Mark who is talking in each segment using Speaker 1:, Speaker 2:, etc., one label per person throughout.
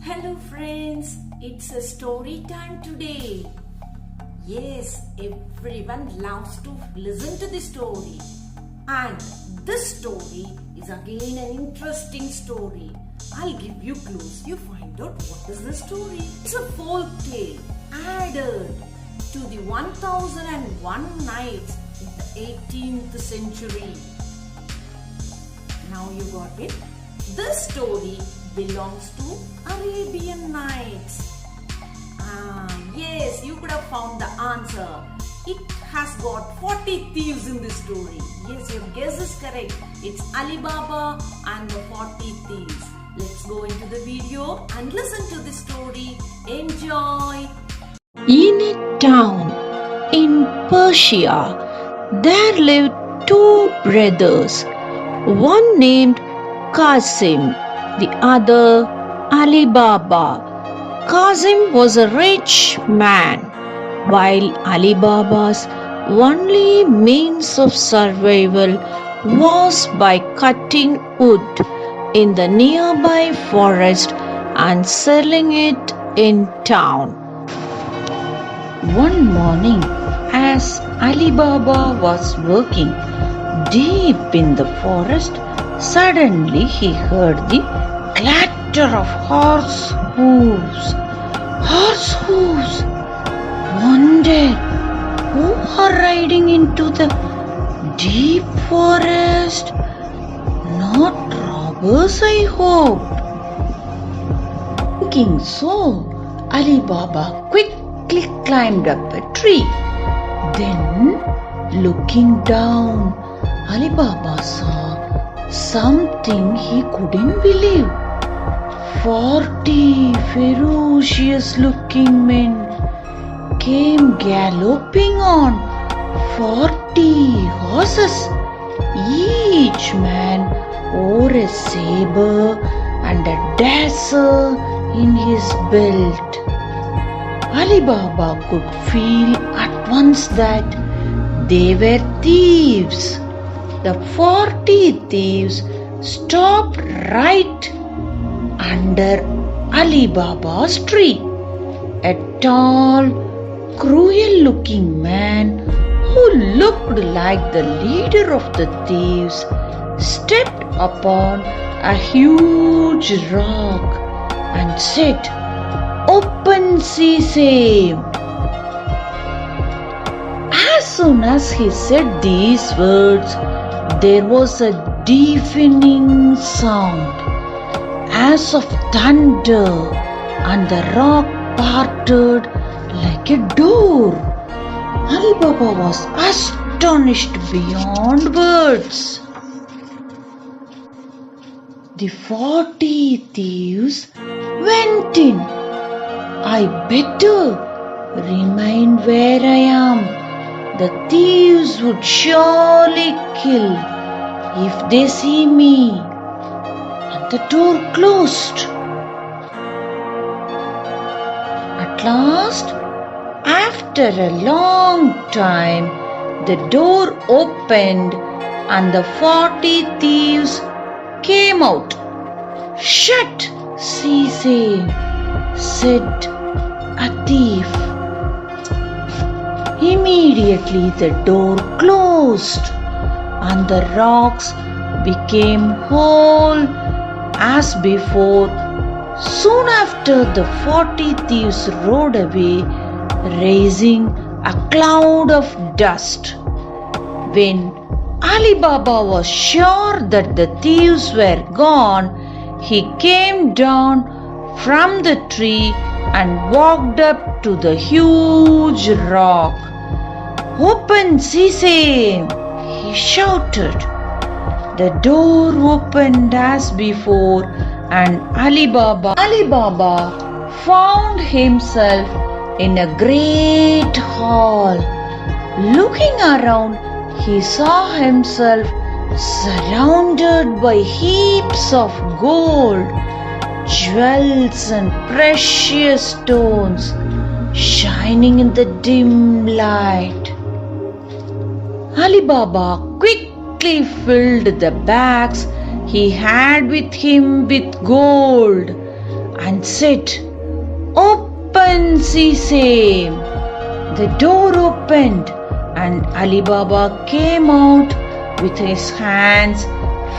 Speaker 1: Hello friends, it's a story time today. Yes, everyone loves to listen to the story. And this story is again an interesting story. I'll give you clues. You find out what is the story. It's a folk tale added to the 1001 Nights in the 18th century. Now you got it? This story belongs to Arabian Nights. Yes, you could have found the answer. It has got 40 thieves in this story. Yes, your guess is correct. It's Ali Baba and the 40 thieves. Let's go into the video and listen to the story. Enjoy!
Speaker 2: In a town in Persia, there lived two brothers, one named Qasim, the other Ali Baba. Qasim was a rich man, while Ali Baba's only means of survival was by cutting wood in the nearby forest and selling it in town. One morning, as Ali Baba was working deep in the forest, suddenly he heard the clatter of horse hooves. Horse hooves! Wondered, who are riding into the deep forest? Not robbers, I hope. Thinking so, Ali Baba quickly climbed up a tree. Then, looking down, Ali Baba saw something he couldn't believe. 40 ferocious looking men came galloping on 40 horses. Each man wore a saber and a dagger in his belt. Ali Baba could feel at once that they were thieves. The 40 thieves stopped right under Ali Baba's tree. A tall, cruel-looking man who looked like the leader of the thieves stepped upon a huge rock and said, "Open sesame." As soon as he said these words, there was a deafening sound as of thunder, and the rock parted like a door. Ali Baba was astonished beyond words. The 40 thieves went in. "I better remain where I am. The thieves would surely kill if they see me." And the door closed. At last, after a long time, the door opened and the 40 thieves came out. "Shut, sesame," said a thief. Immediately the door closed and the rocks became whole as before. Soon after, the 40 thieves rode away, raising a cloud of dust. When Ali Baba was sure that the thieves were gone, he came down from the tree and walked up to the huge rock. "Open sesame," he shouted. The door opened as before, and Ali Baba found himself in a great hall. Looking around, he saw himself surrounded by heaps of gold, jewels and precious stones shining in the dim light. Ali Baba quickly filled the bags he had with him with gold and and said, "Open, Sesame." The door opened and Ali Baba came out with his hands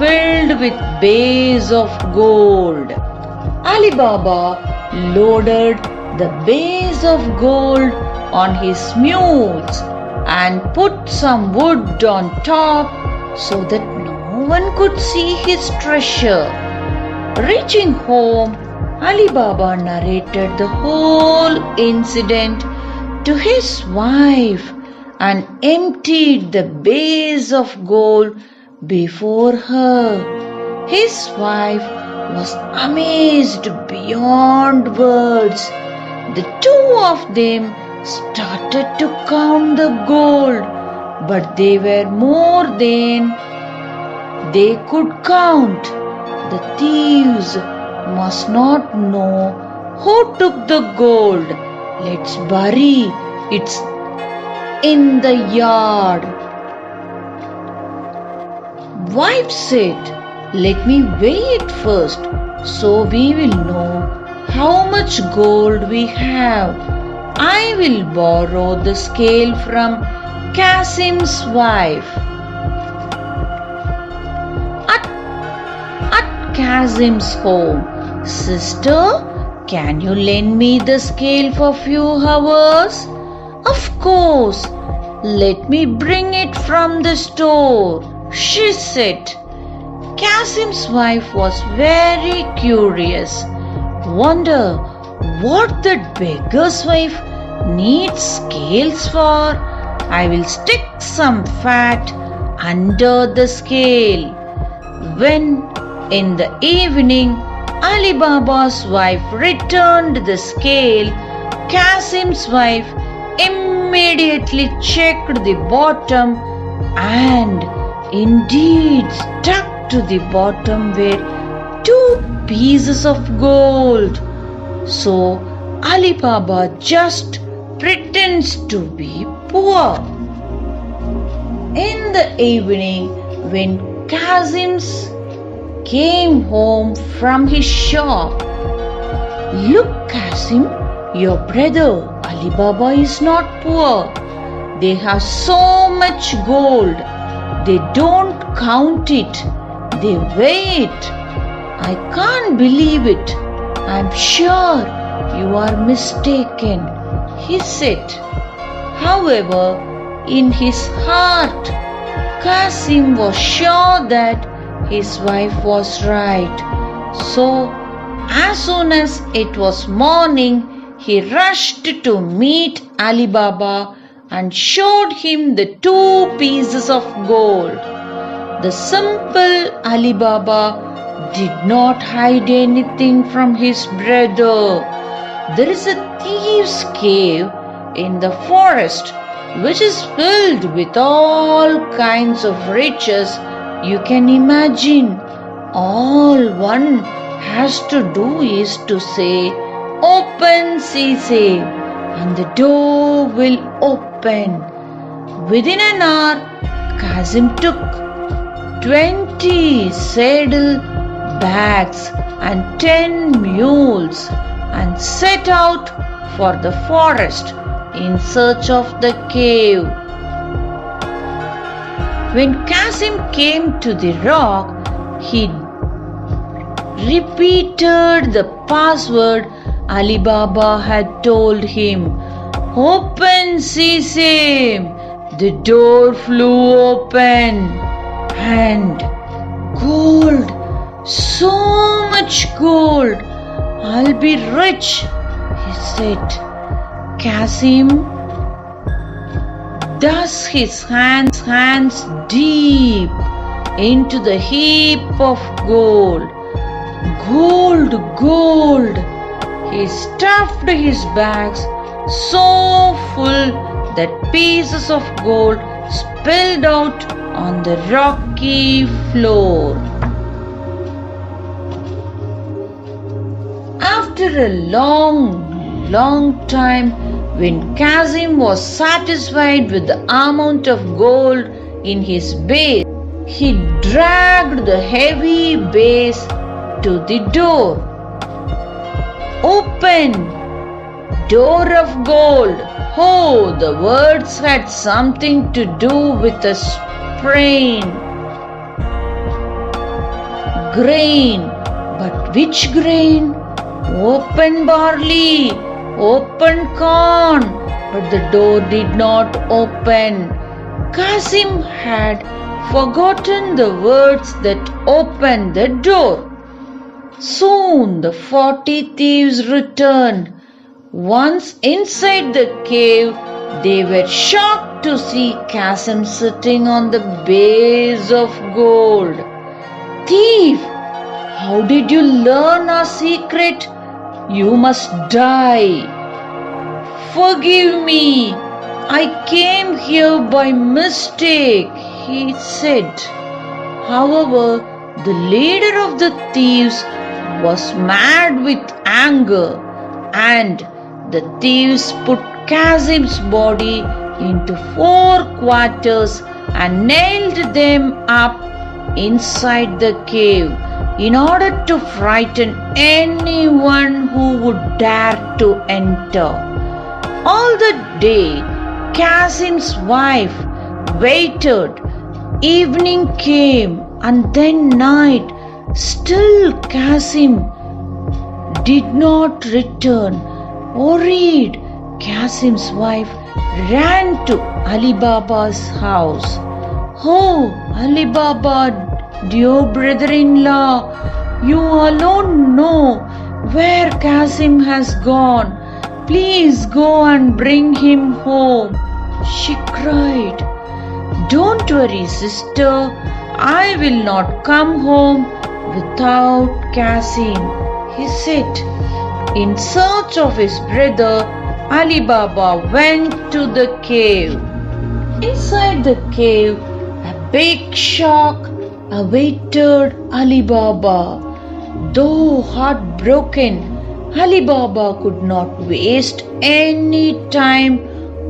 Speaker 2: filled with bays of gold. Ali Baba loaded the bays of gold on his mules and put some wood on top so that no one could see his treasure. Reaching home, Ali Baba narrated the whole incident to his wife and emptied the bays of gold before her. His wife was amazed beyond words. The two of them started to count the gold, but they were more than they could count. The thieves must not know who took the gold. Let's bury it in the yard. Wife said, "Let me weigh it first, so we will know how much gold we have. I will borrow the scale from Kasim's wife." At Kasim's home, "Sister, can you lend me the scale for few hours?" "Of course, let me bring it from the store," she said. Kasim's wife was very curious. "Wonder what that beggar's wife needs scales for. I will stick some fat under the scale." When in the evening Ali Baba's wife returned the scale, Kasim's wife immediately checked the bottom, and indeed stuck to the bottom were 2 pieces of gold. So Ali Baba just pretends to be poor. In the evening, when Kasim's came home from his shop, "Look, Kasim, your brother Ali Baba is not poor. They have so much gold. They don't count it. They weigh it. I can't believe it. I'm sure you are mistaken," he said. However, in his heart, Kasim was sure that his wife was right. So, as soon as it was morning, he rushed to meet Ali Baba and showed him the 2 pieces of gold. The simple Ali Baba did not hide anything from his brother. There is a thief's cave in the forest which is filled with all kinds of riches you can imagine. All one has to do is to say, "Open, Sesame," and the door will open. Within an hour, Kasim took 20 saddle bags and 10 mules and set out for the forest in search of the cave. When Kasim came to the rock, he repeated the password Ali Baba had told him. "Open, Sesame." The door flew open and gold, so much gold. "I'll be rich," he said. Kasim dug his hands deep into the heap of gold. Gold, gold! He stuffed his bags so full that pieces of gold spilled out on the rocky floor. After a long time, when Kasim was satisfied with the amount of gold in his base, he dragged the heavy base to the door. open. Door of gold. Oh, the words had something to do with a sprain. Grain. But which grain? Open barley. Open corn. But the door did not open. Qasim had forgotten the words that opened the door. Soon the 40 thieves returned. Once inside the cave, they were shocked to see Qasim sitting on the base of gold. Thief, how did you learn our secret? You must die. Forgive me, I came here by mistake, he said. However, the leader of the thieves was mad with anger, and the thieves put Qasim's body into 4 quarters and nailed them up inside the cave in order to frighten anyone who would dare to enter. All the day, Qasim's wife waited. Evening came and then night. Still Qasim did not return. Worried, Qasim's wife ran to Ali Baba's house. Oh, Ali Baba, dear brother-in-law, you alone know where Qasim has gone. Please go and bring him home, she cried. Don't worry, sister, I will not come home without Qasim, he said. In search of his brother, Ali Baba went to the cave. Inside the cave, a big shock awaited Ali Baba. Though heartbroken, Ali Baba could not waste any time,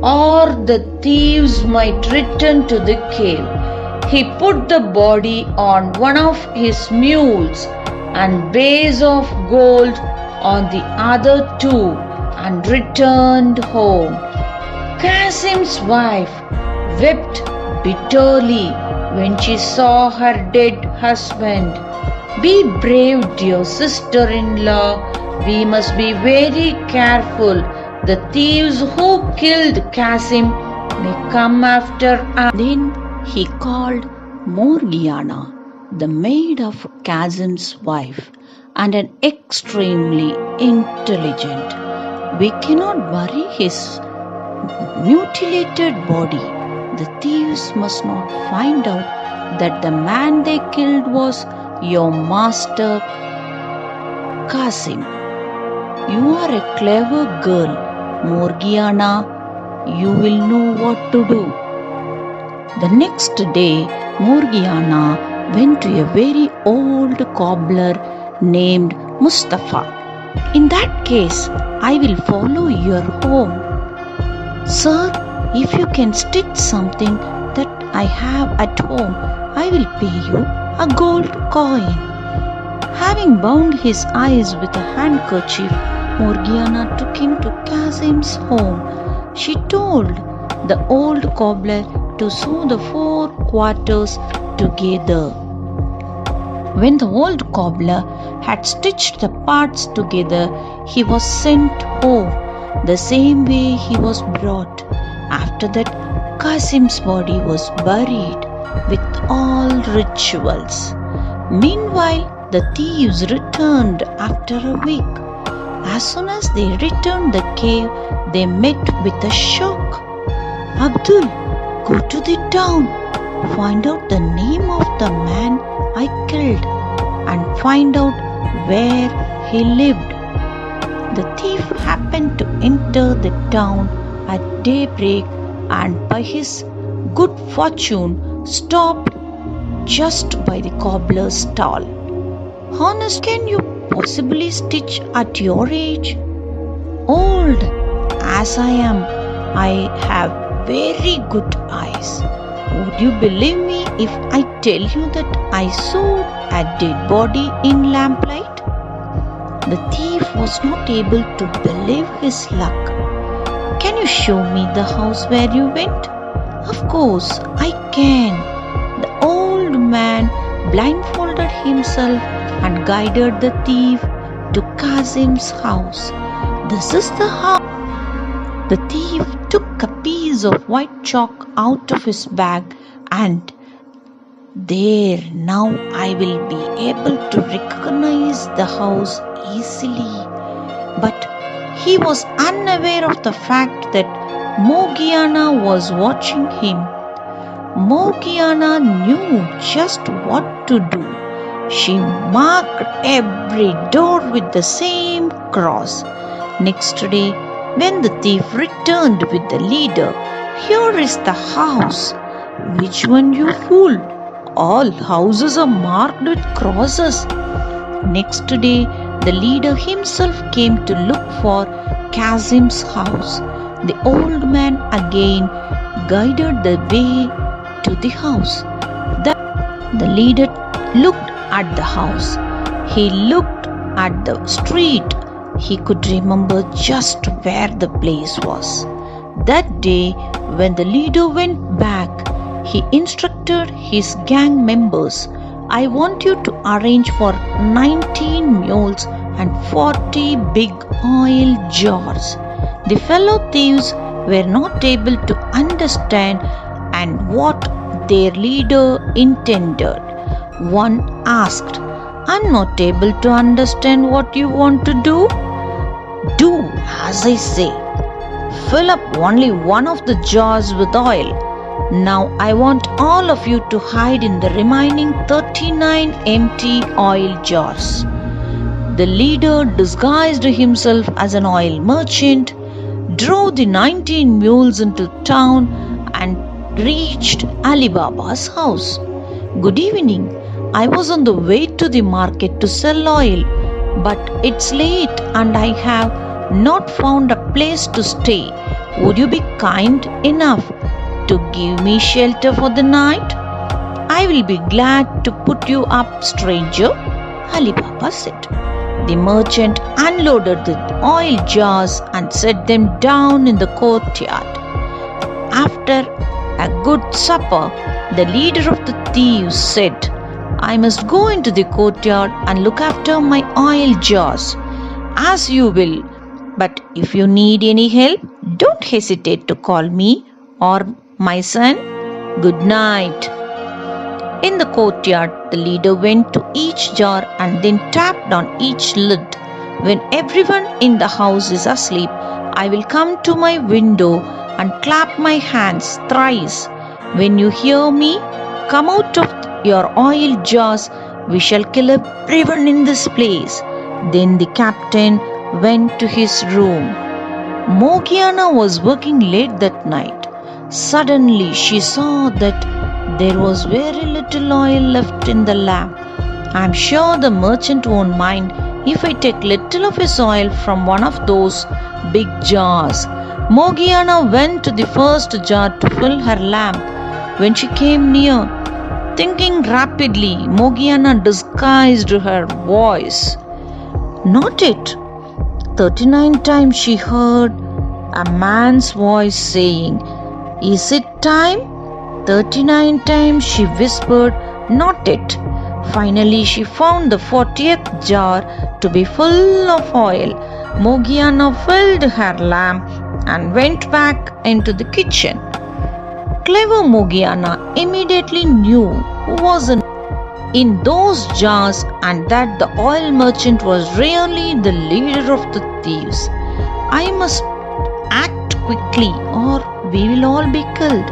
Speaker 2: or the thieves might return to the cave. He put the body on one of his mules and base of gold on the other 2 and returned home. Qasim's wife wept bitterly when she saw her dead husband. Be brave, dear sister-in-law. We must be very careful. The thieves who killed Qasim may come after us.
Speaker 3: Then he called Morgiana, the maid of Qasim's wife, and an extremely intelligent. We cannot bury his mutilated body. The thieves must not find out that the man they killed was your master Qasim. You are a clever girl, Morgiana. You will know what to do. The next day, Morgiana went to a very old cobbler named Mustafa. In that case, I will follow your home. Sir, if you can stitch something that I have at home, I will pay you a gold coin. Having bound his eyes with a handkerchief, Morgiana took him to Qasim's home. She told the old cobbler to sew the 4 quarters together. When the old cobbler had stitched the parts together, he was sent home the same way he was brought. After that, Qasim's body was buried with all rituals. Meanwhile, the thieves returned after a week. As soon as they returned the cave, they met with a shock. Abdul, go to the town, find out the name of the man I killed, and find out where he lived. The thief happened to enter the town at daybreak and by his good fortune stopped just by the cobbler's stall. Honest, can you possibly stitch at your age? Old as I am, I have very good eyes. Would you believe me if I tell you that I saw a dead body in lamplight? The thief was not able to believe his luck. "Can you show me the house where you went?" "Of course, I can." The old man blindfolded himself and guided the thief to Kazim's house. "This is the house." The thief took a piece of white chalk out of his bag and "There, now I will be able to recognize the house easily." But he was unaware of the fact that Morgiana was watching him. Morgiana knew just what to do. She marked every door with the same cross. Next day, when the thief returned with the leader, "Here is the house." "Which one, you fool? All houses are marked with crosses." Next day, the leader himself came to look for Kazim's house. The old man again guided the way to the house. The leader looked at the house. He looked at the street. He could remember just where the place was. That day, when the leader went back, he instructed his gang members, "I want you to arrange for 19 mules and 40 big oil jars." The fellow thieves were not able to understand and what their leader intended. One asked, "I'm not able to understand what you want to do." "Do as I say. Fill up only one of the jars with oil. Now I want all of you to hide in the remaining 39 empty oil jars." The leader disguised himself as an oil merchant, drove the 19 mules into town and reached Ali Baba's house. "Good evening. I was on the way to the market to sell oil, but it's late and I have not found a place to stay. Would you be kind enough to give me shelter for the night?" "I will be glad to put you up, stranger," Ali Baba said. The merchant unloaded the oil jars and set them down in the courtyard. After a good supper, the leader of the thieves said, "I must go into the courtyard and look after my oil jars." "As you will, but if you need any help, don't hesitate to call me or my son. Good night." In the courtyard, the leader went to each jar and then tapped on each lid. "When everyone in the house is asleep, I will come to my window and clap my hands thrice. When you hear me come out of your oil jars, we shall kill everyone in this place." Then the captain went to his room. Morgiana was working late that night. Suddenly she saw that there was very little oil left in the lamp. "I'm sure the merchant won't mind if I take little of his oil from one of those big jars." Morgiana went to the first jar to fill her lamp. When she came near, thinking rapidly, Morgiana disguised her voice. Not it. 39 times she heard a man's voice saying, "Is it time?" 39 times she whispered, "Not it." Finally she found the 40th jar to be full of oil. Morgiana filled her lamp and went back into the kitchen. Clever Morgiana immediately knew who was in those jars and that the oil merchant was really the leader of the thieves. "I must act quickly or we will all be killed."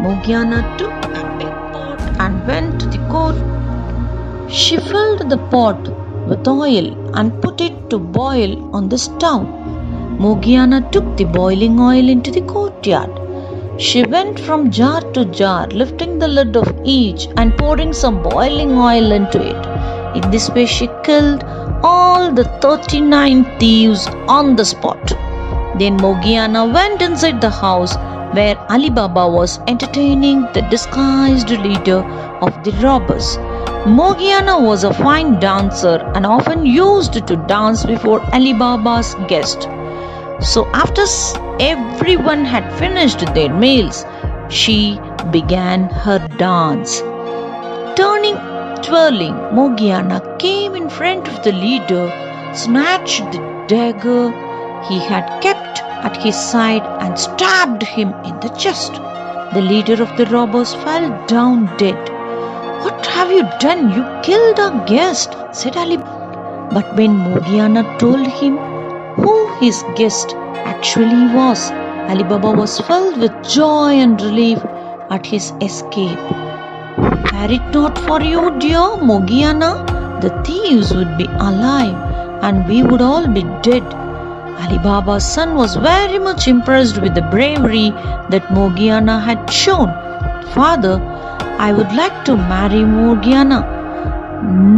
Speaker 3: Morgiana took a big pot and went to the court. She filled the pot with oil and put it to boil on the stove. Morgiana took the boiling oil into the courtyard. She went from jar to jar, lifting the lid of each and pouring some boiling oil into it. In this way she killed all the 39 thieves on the spot. Then Morgiana went inside the house where Ali Baba was entertaining the disguised leader of the robbers. Morgiana was a fine dancer and often used to dance before Ali Baba's guest. So after everyone had finished their meals, she began her dance. Turning, twirling, Morgiana came in front of the leader, snatched the dagger he had kept at his side and stabbed him in the chest. The leader of the robbers fell down dead. "What have you done? You killed our guest," said Ali. But when Morgiana told him who his guest actually was, Ali Baba was filled with joy and relief at his escape. "Were it not for you, dear Morgiana, the thieves would be alive and we would all be dead." Ali Baba's son was very much impressed with the bravery that Morgiana had shown. "Father, I would like to marry Morgiana.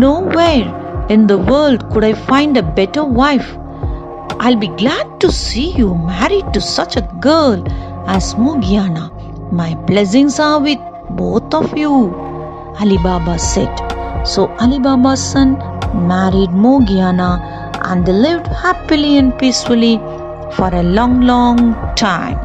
Speaker 3: Nowhere in the world could I find a better wife. I'll be glad to see you married to such a girl as Morgiana. My blessings are with both of you," Ali Baba said. So Ali Baba's son married Morgiana and they lived happily and peacefully for a long, long time.